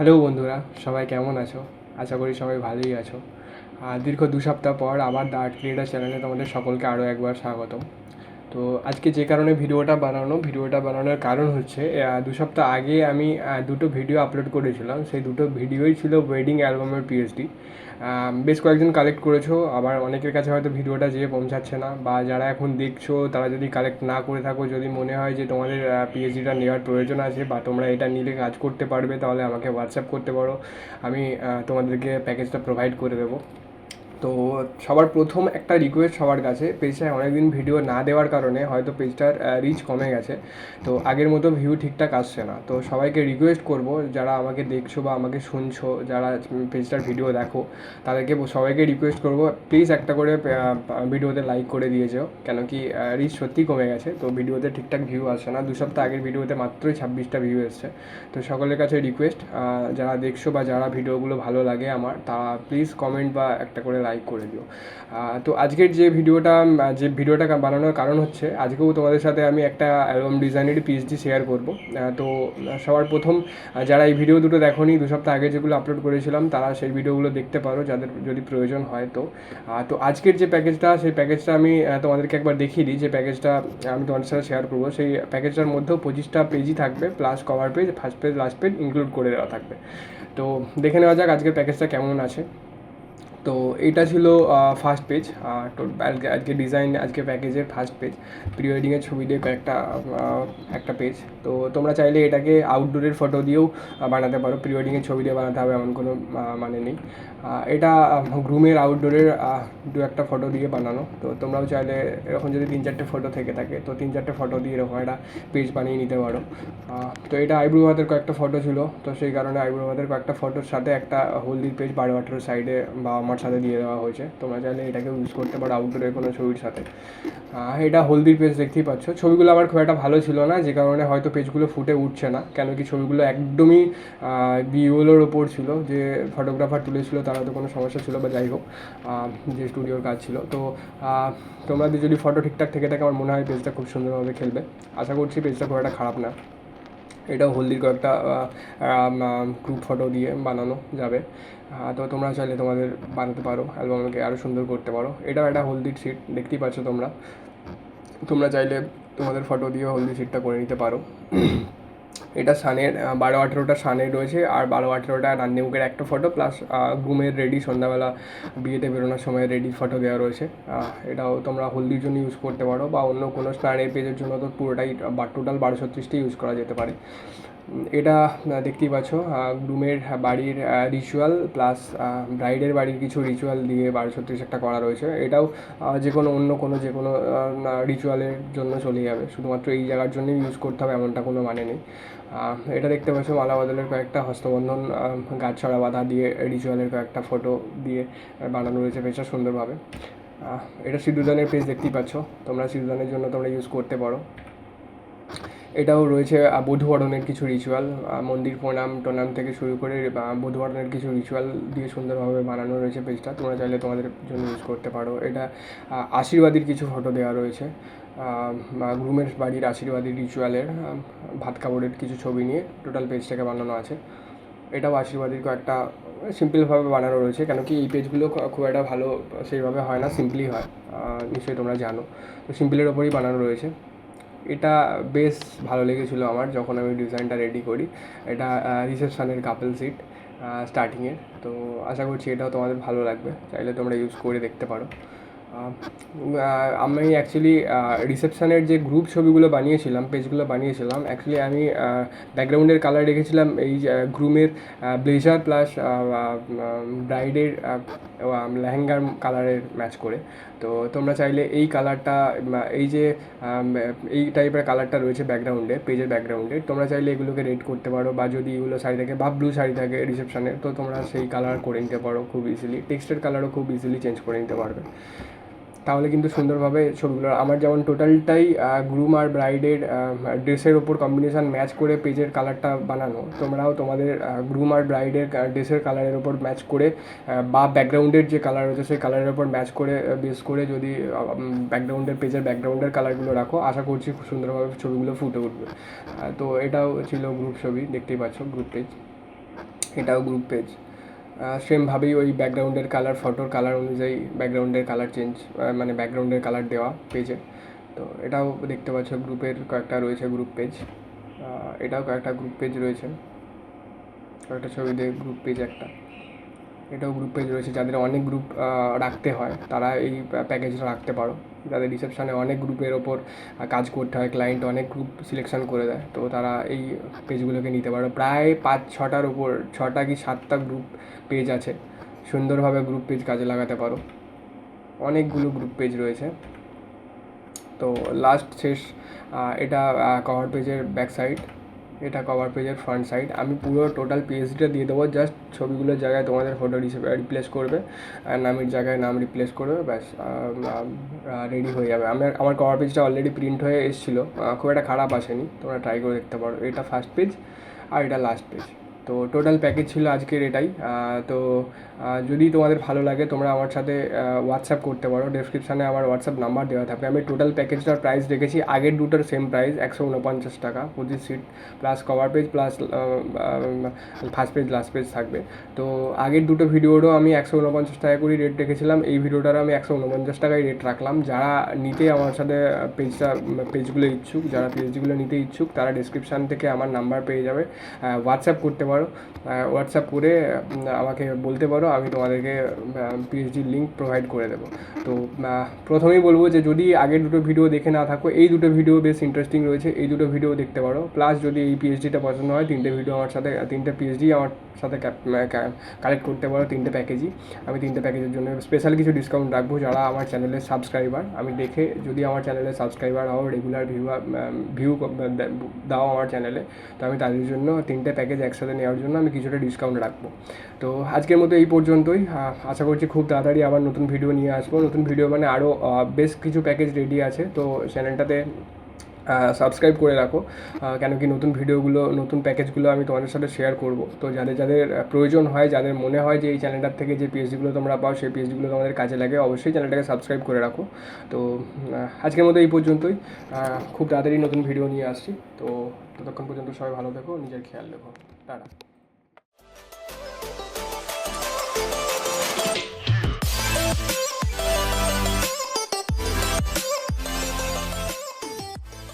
Hello বন্ধুরা, সবাই কেমন আছো? আশা করি সবাই ভালোই আছো। দীর্ঘ 2 সপ্তাহ পর আবার দ্য আর্ট ক্রিয়েটার চ্যানেলে তোমাদের সকলকে আরও একবার স্বাগতম। তো আজকে যে কারণে ভিডিওটা বানানোর কারণ হচ্ছে 2 সপ্তাহ আগে আমি দুটো ভিডিও আপলোড করেছিলাম। সেই দুটো ভিডিওই ছিল ওয়েডিং অ্যালবামের পিএইচডি। বেশ কয়েকজন কালেক্ট করেছো, আবার অনেকের কাছে হয়তো ভিডিওটা যেয়ে পৌঁছাচ্ছে না, বা যারা এখন দেখছো তারা যদি কালেক্ট না করে থাকো, যদি মনে হয় যে তোমাদের পিএইচডিটা নেওয়ার প্রয়োজন আছে বা তোমরা এটা নিলে কাজ করতে পারবে, তাহলে আমাকে হোয়াটসঅ্যাপ করতে পারো। আমি তোমাদেরকে প্যাকেজটা প্রোভাইড করে দেবো। তো সবার প্রথম একটা রিকোয়েস্ট সবার কাছে, পেজটায় অনেকদিন ভিডিও না দেওয়ার কারণে হয়তো পেজটার রিচ কমে গেছে। তো আগের মতো ভিউ ঠিকঠাক আসছে না। তো সবাইকে রিকোয়েস্ট করব, যারা আমাকে দেখছো বা আমাকে শুনছো, যারা পেজটার ভিডিও দেখো, তাদেরকে সবাইকে রিকোয়েস্ট করব, প্লিজ একটা করে ভিডিওতে লাইক করে দিয়ে যেও। কেন কি রিচ সত্যিই কমে গেছে, তো ভিডিওতে ঠিকঠাক ভিউ আসছে না। 2 সপ্তাহ আগের ভিডিওতে মাত্রই 26টা ভিউ এসছে। তো সকলের কাছে রিকোয়েস্ট, যারা দেখছো বা যারা ভিডিওগুলো ভালো লাগে আমার, তারা প্লিজ কমেন্ট বা একটা করে লাইক করে দিও। তো আজকের যে ভিডিওটা বানানোর কারণ হচ্ছে, আজকেও তোমাদের সাথে আমি একটা অ্যালবাম ডিজাইনের পিএইচডি শেয়ার করব। তো সবার প্রথম, যারা এই ভিডিও দুটো দেখোনি, 2 সপ্তাহ আগে যেগুলো আপলোড করেছিলাম, তারা সেই ভিডিওগুলো দেখতে পারো যাদের যদি প্রয়োজন হয়। তো আজকের যে প্যাকেজটা, সেই প্যাকেজটা আমি তোমাদেরকে একবার দেখিয়ে দিই। যে প্যাকেজটা আমি তোমাদের সাথে শেয়ার করবো, সেই প্যাকেজটার মধ্যেও 25টা পেজই থাকবে, plus cover page, first page, last page include করে দেওয়া থাকবে। তো দেখে নেওয়া যাক আজকের প্যাকেজটা কেমন আছে। তো এইটা ছিল ফার্স্ট পেজ। আজকে ডিজাইন, আজকে প্যাকেজের ফার্স্ট পেজ, প্রি ওয়েডিংয়ের ছবি দিয়ে একটা পেজ। তো তোমরা চাইলে এটাকে আউটডোরের ফটো দিয়েও বানাতে পারো। প্রি ওয়েডিংয়ের ছবি দিয়ে বানাতে হবে এমন কোনো মানে নেই। এটা গ্রুমের আউটডোরের দু একটা ফটো দিয়ে বানানো। তো তোমরাও চাইলে এরকম যদি 3-4টে ফটো থেকে থাকে, তো 3-4টে ফটো দিয়ে এরকম একটা পেজ বানিয়ে নিতে পারো। তো এটা আইব্রো ভাতের কয়েকটা ফটো ছিল, তো সেই কারণে আইব্রো ভাতের কয়েকটা ফটোর সাথে একটা হলদির পেজ বারোয়াটার সাইডে বা আমার সাথে দিয়ে দেওয়া হয়েছে। তোমরা চাইলে এটাকে ইউজ করতে পারো আউটডোরের কোনো ছবির সাথে। এটা হলদির পেজ, দেখতেই পাচ্ছ। ছবিগুলো আমার খুব একটা ভালো ছিল না, যে কারণে হয়তো পেজগুলো ফুটে উঠছে না। কেন কি ছবিগুলো একদমই বিওলোর ওপর ছিল, যে ফটোগ্রাফার তুলেছিল তারা তো কোনো সমস্যা ছিল, বা যাই হোক, যে স্টুডিওর কাজ ছিল। তো তোমাদের যদি ফটো ঠিকঠাক থেকে থাকে, আমার মনে হয় পেজটা খুব সুন্দরভাবে খেলবে। আশা করছি পেজটা খুব একটা খারাপ না। এটাও হলদির কয়েকটা গ্রুপ ফটো দিয়ে বানানো যাবে। তো তোমরা চাইলে তোমাদের বানাতে পারো, অ্যালবামকে আরও সুন্দর করতে পারো। এটাও একটা হলদির সিট, দেখতেই পাচ্ছ তোমরা। তোমরা চাইলে তোমাদের ফটো দিয়ে হলদি সিটটা করে নিতে পারো। এটা সানের 12-18টা সানের রয়েছে, আর 12-18টা রান্নিমুখের একটা ফটো, প্লাস ঘুমের রেডি, সন্ধ্যাবেলা বিয়েতে বেরোনোর সময় রেডি ফটো দেওয়া রয়েছে। এটাও তোমরা হলদির জন্য ইউজ করতে পারো, বা অন্য কোনো স্নানের পেজের জন্য তো পুরোটাই টোটাল 1236টা ইউজ করা যেতে পারে। এটা দেখতেই পাচ্ছ, গ্রুমের বাড়ির রিচুয়াল প্লাস ব্রাইডের বাড়ির কিছু রিচুয়াল দিয়ে 1236 একটা করা রয়েছে। এটাও যে কোনো রিচুয়ালের জন্য চলে যাবে, শুধুমাত্র এই জায়গার জন্যই ইউজ করতে হবে এমনটা কোনো মানে নেই। এটা দেখতে পাচ্ছ মালা বদলের কয়েকটা হস্তবন্ধন, গাছ ছড়া বাঁধা দিয়ে রিচুয়ালের কয়েকটা ফটো দিয়ে বানানো রয়েছে বেশ সুন্দরভাবে। এটা সিঁদুরদানের পেজ, দেখতেই পাচ্ছ। তোমরা সিঁদুরদানের জন্য তোমরা ইউজ করতে পারো। এটাও রয়েছে বধূবরণের কিছু রিচুয়াল, মন্দির প্রণাম থেকে শুরু করে বধূবরণের কিছু রিচুয়াল দিয়ে সুন্দরভাবে বানানো রয়েছে পেজটা। তোমরা চাইলে তোমাদের জন্য ইউজ করতে পারো। এটা আশীর্বাদীর কিছু ফটো দেওয়া রয়েছে, গ্রুমের বাড়ির আশীর্বাদী রিচুয়ালের ভাত কাপড়ের কিছু ছবি নিয়ে টোটাল পেজটাকে বানানো আছে। এটাও আশীর্বাদীর কয়েকটা সিম্পলভাবে বানানো রয়েছে, কেন কি এই পেজগুলো খুব একটা ভালো সেইভাবে হয় না, সিম্পলি হয়, নিশ্চয়ই তোমরা জানো। তো সিম্পলের ওপরই বানানো রয়েছে। এটা বেশ ভালো লেগেছিলো আমার যখন আমি ডিজাইনটা রেডি করি। এটা রিসেপশানের কাপল সিট স্টার্টিংয়ের। তো আশা করছি এটাও তোমাদের ভালো লাগবে, চাইলে তোমরা ইউজ করে দেখতে পারো। আমি অ্যাকচুয়ালি রিসেপশানের যে গ্রুপ ছবিগুলো বানিয়েছিলাম, পেজগুলো বানিয়েছিলাম, অ্যাকচুয়ালি আমি ব্যাকগ্রাউন্ডের কালার রেখেছিলাম এই গ্রুমের ব্লেজার প্লাস ব্রাইডের লেহেঙ্গার কালারের ম্যাচ করে। তো তোমরা চাইলে এই কালারটা, এই টাইপের কালারটা রয়েছে ব্যাকগ্রাউন্ডে, পেজের ব্যাকগ্রাউন্ডে, তোমরা চাইলে এগুলোকে রেড করতে পারো, বা যদি এগুলো শাড়ি থাকে বা ব্লু শাড়ি থাকে রিসেপশানে, তো তোমরা সেই কালার করে নিতে পারো খুব ইজিলি। টেক্সটের কালারও খুব ইজিলি চেঞ্জ করে নিতে পারবে, তাহলে কিন্তু সুন্দরভাবে ছবিগুলো, আমার যেমন টোটালটাই গ্রুম আর ব্রাইডের ড্রেসের ওপর কম্বিনেশান ম্যাচ করে পেজের কালারটা বানানো, তোমরাও তোমাদের গ্রুম আর ব্রাইডের ড্রেসের কালারের ওপর ম্যাচ করে, বা ব্যাকগ্রাউন্ডের যে কালার রয়েছে সেই কালারের ওপর ম্যাচ করে বেস করে যদি পেজের ব্যাকগ্রাউন্ডের কালারগুলো রাখো, আশা করছি খুব সুন্দরভাবে ছবিগুলো ফুটে উঠবে। তো এটাও ছিল গ্রুপ ছবি, দেখতেই পাচ্ছ গ্রুপ পেজ। এটাও গ্রুপ পেজ। সেমভাবেই ওই ব্যাকগ্রাউন্ডের কালার, ফটোর কালার অনুযায়ী ব্যাকগ্রাউন্ডের কালার চেঞ্জ, মানে ব্যাকগ্রাউন্ডের কালার দেওয়া পেজে। তো এটাও দেখতে পাচ্ছ গ্রুপের কয়েকটা রয়েছে গ্রুপ পেজ। এটাও কয়েকটা গ্রুপ পেজ রয়েছে, কয়েকটা ছবি দিয়ে গ্রুপ পেজ একটা। এটাও গ্রুপ পেজ রয়েছে। যাদের অনেক গ্রুপ রাখতে হয় তারা এই প্যাকেজটা রাখতে পারো। যাদের রিসেপশানে অনেক গ্রুপের ওপর কাজ করতে হয়, ক্লায়েন্ট অনেক গ্রুপ সিলেকশন করে দেয়, তো তারা এই পেজগুলোকে নিতে পারো। প্রায় 5-6টার ওপর, 6টা কি 7টা গ্রুপ পেজ আছে। সুন্দরভাবে গ্রুপ পেজ কাজে লাগাতে পারো। অনেকগুলো গ্রুপ পেজ রয়েছে। তো লাস্ট শেষ, এটা কভার পেজের ব্যাক সাইড, এটা কভার পেজের ফ্রন্ট সাইড। আমি পুরো টোটাল পেজটা দিয়ে দেবো, জাস্ট ছবিগুলোর জায়গায় তোমাদের ফটো রিপ্লেস করবে, নামের জায়গায় নাম রিপ্লেস করবে, ব্যাস রেডি হয়ে যাবে। আমার কভার পেজটা অলরেডি প্রিন্ট হয়ে এসেছিলো, খুব একটা খারাপ আসেনি, তোমরা ট্রাই করে দেখতে পারো। এটা ফার্স্ট পেজ আর এটা লাস্ট পেজ। তো টোটাল প্যাকেজ ছিল আজকের এটাই। তো যদি তোমাদের ভালো লাগে তোমরা আমার সাথে হোয়াটসঅ্যাপ করতে পারো। ডেসক্রিপশানে আমার হোয়াটসঅ্যাপ নাম্বার দেওয়া থাকবে। আমি টোটাল প্যাকেজটার প্রাইস রেখেছি আগের দুটোর সেম প্রাইস, 149 টাকা প্রতি sheet, plus cover page, plus first page last page থাকবে। তো আগের দুটো ভিডিওরও আমি 149 টাকা করে রেট রেখেছিলাম, এই ভিডিওটারও আমি 149 টাকায় রেট রাখলাম। যারা নিতে আমার সাথে পেজগুলো ইচ্ছুক, যারা পেজগুলো নিতে ইচ্ছুক, তারা ডেসক্রিপশান থেকে আমার নাম্বার পেয়ে যাবে, হোয়াটসঅ্যাপ করতে পারো। হোয়াটসঅ্যাপ করে আমাকে বলতে পারো, আমি তোমাদেরকে পিএইচডির লিঙ্ক প্রোভাইড করে দেবো। তো প্রথমেই বলবো যে যদি আগের দুটো ভিডিও দেখে না থাকো, এই দুটো ভিডিও বেশ ইন্টারেস্টিং রয়েছে, এই দুটো ভিডিও দেখতে পারো। প্লাস যদি এই পিএইচডিটা পছন্দ হয়, 3টে ভিডিও আমার সাথে, 3টে পিএইচডি আমার সাথে কালেক্ট করতে পারো, 3টে প্যাকেজই। আমি 3টে প্যাকেজের জন্য স্পেশাল কিছু ডিসকাউন্ট রাখবো যারা আমার চ্যানেলের সাবস্ক্রাইবার। আমি দেখে যদি আমার চ্যানেলের সাবস্ক্রাইবার হও, রেগুলার ভিউ দাও আমার চ্যানেলে, তো আমি তাদের জন্য 3টে প্যাকেজ একসাথে নেওয়ার জন্য আমি কিছুটা ডিসকাউন্ট রাখবো। তো আজকের মতো এই পর্যন্তই। আশা করছি খুব তাড়াতাড়ি আবার নতুন ভিডিও নিয়ে আসবো। নতুন ভিডিও মানে আরও বেশ কিছু প্যাকেজ রেডি আছে, তো চ্যানেলটাতে সাবস্ক্রাইব করে রাখো, কেন কি নতুন ভিডিওগুলো, নতুন প্যাকেজগুলো আমি তোমাদের সাথে শেয়ার করব। তো যাদের যাদের প্রয়োজন হয়, যাদের মনে হয় যে এই চ্যানেলটার থেকে যে পিএইচডিগুলো তোমরা পাও সেই পিএইচডিগুলো তোমাদের কাজে লাগে, অবশ্যই চ্যানেলটাকে সাবস্ক্রাইব করে রাখো। তো আজকের মতো এই পর্যন্তই। খুব তাড়াতাড়ি নতুন ভিডিও নিয়ে আসছি। তো ততক্ষণ পর্যন্ত সবাই ভালো থেকো, নিজের খেয়াল রেখো। টাটা।